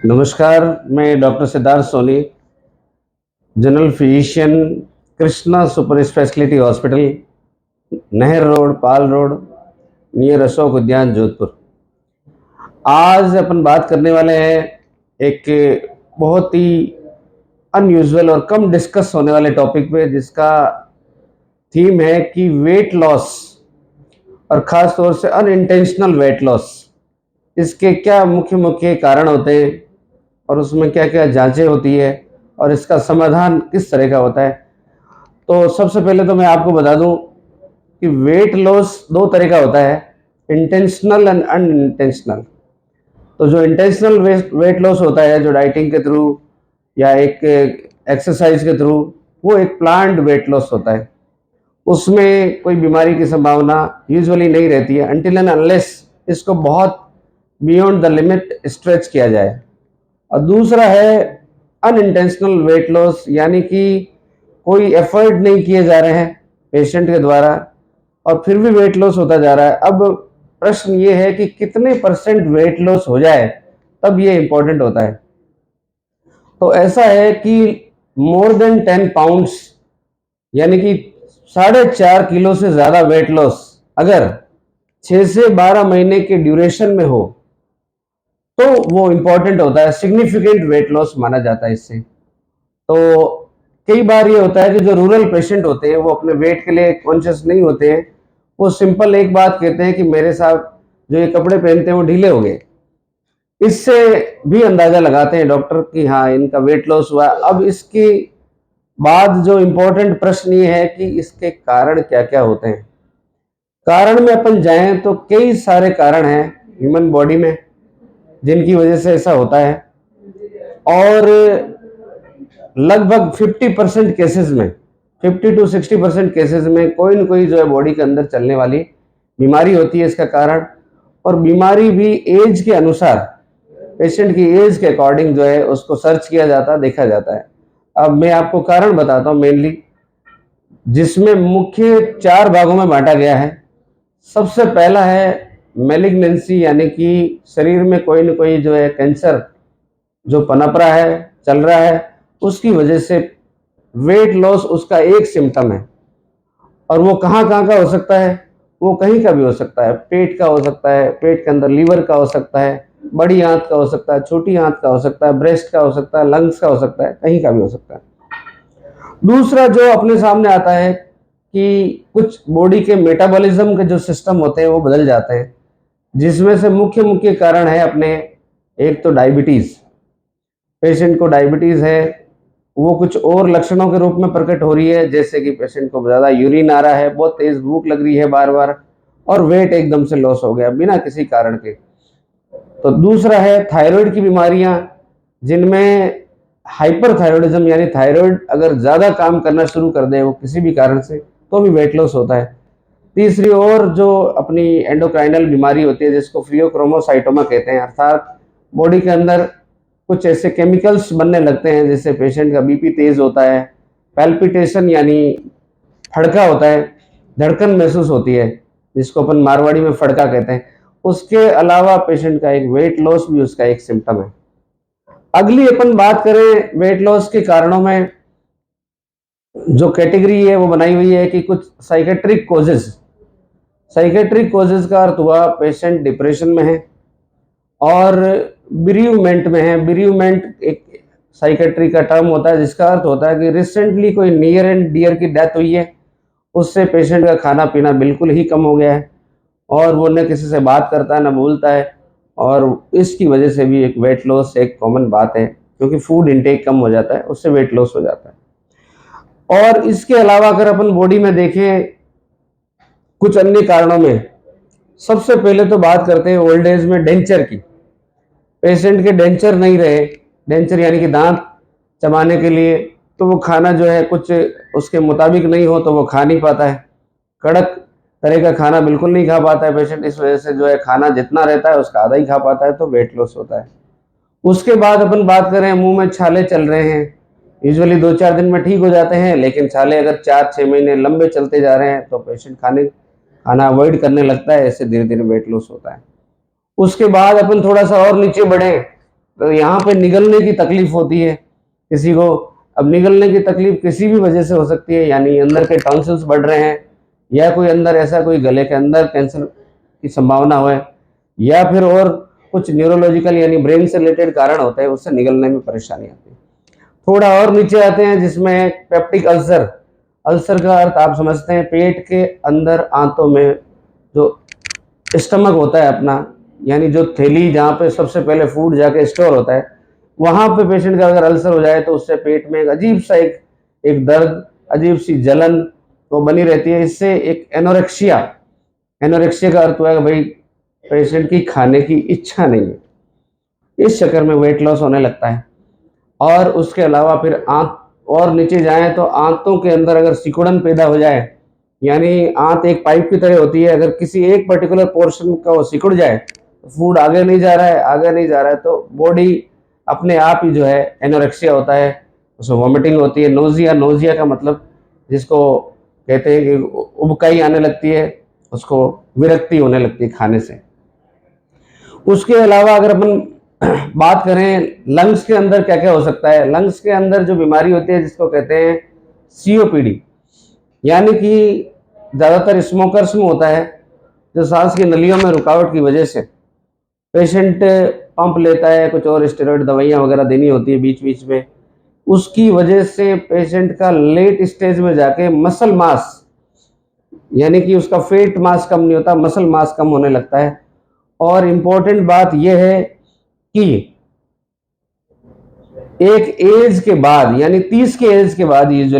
नमस्कार, मैं doctor Siddharth Soni, general physician, Krishna super speciality hospital, Nahar road, Pal road, near Ashok Udyan, Jodhpur. आज अपन बात करने वाले हैं एक बहुत ही अनयूजुअल और कम डिस्कस होने वाले टॉपिक पे, जिसका थीम है कि वेट लॉस और ख़ास तौर से अनइंटेंशनल वेट लॉस। इसके क्या मुख्य मुख्य कारण होते हैं और उसमें क्या क्या जांचें होती है और इसका समाधान किस तरह का होता है। तो सबसे पहले तो मैं आपको बता दूं कि वेट लॉस दो तरह का होता है, इंटेंशनल एंड अनइंटेंशनल। तो जो इंटेंशनल वेट लॉस होता है, जो डाइटिंग के थ्रू या एक एक्सरसाइज के थ्रू, वो एक प्लान्ड वेट लॉस होता है। उसमें कोई बीमारी की संभावना यूजुअली नहीं रहती है अनटिल एंड अनलेस इसको बहुत बियॉन्ड द लिमिट स्ट्रेच किया जाए। और दूसरा है अनइंटेंशनल वेट लॉस, यानी कि कोई एफर्ट नहीं किए जा रहे हैं पेशेंट के द्वारा और फिर भी वेट लॉस होता जा रहा है। अब प्रश्न ये है कि कितने परसेंट वेट लॉस हो जाए तब ये इंपॉर्टेंट होता है। तो ऐसा है कि मोर देन 10 पाउंड्स, यानी कि 4.5 किलो से ज़्यादा वेट लॉस अगर 6 से 12 महीने के ड्यूरेशन में हो तो वो इंपॉर्टेंट होता है, सिग्निफिकेंट वेट लॉस माना जाता है इससे। तो कई बार ये होता है कि जो रूरल पेशेंट होते हैं वो अपने वेट के लिए कॉन्शियस नहीं होते हैं। वो सिंपल एक बात कहते हैं कि मेरे साथ जो ये कपड़े पहनते हैं वो ढीले हो गए। इससे भी अंदाजा लगाते हैं डॉक्टर कि हाँ, इनका वेट लॉस हुआ। अब इसके बाद जो इम्पोर्टेंट प्रश्न ये है कि इसके कारण क्या क्या होते हैं। कारण में अपन जाएं तो कई सारे कारण हैं ह्यूमन बॉडी में जिनकी वजह से ऐसा होता है। और लगभग 50% केसेस में, 50 to 60% केसेस में कोई न कोई जो है बॉडी के अंदर चलने वाली बीमारी होती है इसका कारण। और बीमारी भी एज के अनुसार, पेशेंट की एज के अकॉर्डिंग जो है उसको सर्च किया जाता है, देखा जाता है। अब मैं आपको कारण बताता हूँ मेनली, जिसमें मुख्य 4 भागों में बांटा गया है। सबसे पहला है मैलिग्नेंसी, यानी कि शरीर में कोई न कोई जो है कैंसर जो पनप रहा है, चल रहा है, उसकी वजह से वेट लॉस उसका एक सिम्टम है। और वो कहाँ कहाँ का हो सकता है, वो कहीं का भी हो सकता है। पेट का हो सकता है, पेट के अंदर लीवर का हो सकता है, बड़ी आंत का हो सकता है, छोटी आंत का हो सकता है, ब्रेस्ट का हो सकता है, लंग्स का हो सकता है, कहीं का भी हो सकता है। दूसरा जो अपने सामने आता है कि कुछ बॉडी के मेटाबॉलिज्म के जो सिस्टम होते हैं वो बदल जाते हैं, जिसमें से मुख्य मुख्य कारण है अपने, एक तो डायबिटीज़। पेशेंट को डायबिटीज़ है, वो कुछ और लक्षणों के रूप में प्रकट हो रही है, जैसे कि पेशेंट को ज़्यादा यूरिन आ रहा है, बहुत तेज़ भूख लग रही है बार बार, और वेट एकदम से लॉस हो गया बिना किसी कारण के। तो दूसरा है थायराइड की बीमारियां, जिनमें हाइपरथायरॉयडिज्म, यानी थायराइड अगर ज़्यादा काम करना शुरू कर दे वो किसी भी कारण से, तो भी वेट लॉस होता है। तीसरी और जो अपनी एंडोक्राइनल बीमारी होती है, जिसको फियोक्रोमोसाइटोमा कहते हैं, अर्थात बॉडी के अंदर कुछ ऐसे केमिकल्स बनने लगते हैं जिससे पेशेंट का बीपी तेज होता है, पैल्पिटेशन यानी फड़का होता है, धड़कन महसूस होती है, जिसको अपन मारवाड़ी में फड़का कहते हैं। उसके अलावा पेशेंट का एक वेट लॉस भी उसका एक सिम्टम है। अगली अपन बात करें वेट लॉस के कारणों में, जो कैटेगरी है वो बनाई हुई है कि कुछ साइकेट्रिक कोजेस। साइकेट्रिक कोजेस का अर्थ हुआ पेशेंट डिप्रेशन में है और बिरीवमेंट में है। बिरीवमेंट एक साइकेट्री का टर्म होता है जिसका अर्थ होता है कि रिसेंटली कोई नियर एंड डियर की डेथ हुई है, उससे पेशेंट का खाना पीना बिल्कुल ही कम हो गया है और वो न किसी से बात करता है न बोलता है, और इसकी वजह से भी एक वेट लॉस एक कॉमन बात है, क्योंकि फूड इंटेक कम हो जाता है, उससे वेट लॉस हो जाता है। और इसके अलावा अगर अपन बॉडी में देखें कुछ अन्य कारणों में, सबसे पहले तो बात करते हैं ओल्ड एज में डेंचर की। पेशेंट के डेंचर नहीं रहे, डेंचर यानी कि दांत चबाने के लिए, तो वो खाना जो है कुछ उसके मुताबिक नहीं हो तो वो खा नहीं पाता है, कड़क तरह का खाना बिल्कुल नहीं खा पाता है पेशेंट। इस वजह से जो है खाना जितना रहता है उसका आधा ही खा पाता है, तो वेट लॉस होता है। उसके बाद अपन बात करें, मुंह में छाले चल रहे हैं, यूजुअली 2-4 दिन में ठीक हो जाते हैं, लेकिन छाले अगर 4-6 महीने लंबे चलते जा रहे हैं तो पेशेंट खाना अवॉइड करने लगता है, इससे धीरे धीरे वेट लॉस होता है। उसके बाद अपन थोड़ा सा और नीचे बढ़े तो यहाँ पे निगलने की तकलीफ होती है किसी को। अब निगलने की तकलीफ किसी भी वजह से हो सकती है, यानी अंदर के टॉन्सिल्स बढ़ रहे हैं, या कोई अंदर ऐसा कोई गले के अंदर कैंसर की संभावना हो, या फिर और कुछ न्यूरोलॉजिकल यानी ब्रेन से रिलेटेड कारण होता है, उससे निगलने में परेशानी आती है। थोड़ा और नीचे आते हैं जिसमें पेप्टिक अल्सर। अल्सर का अर्थ आप समझते हैं, पेट के अंदर आंतों में जो स्टमक होता है अपना, यानी जो थैली जहाँ पे सबसे पहले फूड जाके स्टोर होता है, वहाँ पे पेशेंट का अगर अल्सर हो जाए तो उससे पेट में एक अजीब सा एक दर्द, अजीब सी जलन तो बनी रहती है। इससे एक एनोरेक्सिया, एनोरेक्सिया का अर्थ हुआ है भाई पेशेंट की खाने की इच्छा नहीं है, इस चक्कर में वेट लॉस होने लगता है। और उसके अलावा फिर आंत और नीचे जाएं तो आंतों के अंदर अगर सिकुड़न पैदा हो जाए, यानी आंत एक पाइप की तरह होती है, अगर किसी एक पर्टिकुलर पोर्शन का वो सिकुड़ जाए, फूड आगे नहीं जा रहा है, आगे नहीं जा रहा है, तो बॉडी अपने आप ही जो है, एनोरेक्सिया होता है, उसमें वॉमिटिंग होती है। नोजिया, नोजिया का मतलब जिसको कहते हैं कि उबकाई आने लगती है, उसको विरक्ति होने लगती है खाने से। उसके अलावा अगर अपन बात करें लंग्स के अंदर क्या क्या हो सकता है, लंग्स के अंदर जो बीमारी होती है जिसको कहते हैं सीओपीडी, यानी कि ज़्यादातर स्मोकर्स में होता है, जो सांस की नलियों में रुकावट की वजह से पेशेंट पंप लेता है, कुछ और स्टेरॉइड दवाइयाँ वगैरह देनी होती है बीच बीच में, उसकी वजह से पेशेंट का लेट स्टेज में जाके मसल मास, यानी कि उसका फेट मास कम नहीं होता, मसल मास कम होने लगता है। और इम्पोर्टेंट बात यह है कि एक एज के बाद, यानी 30 के एज के बाद यूजुअली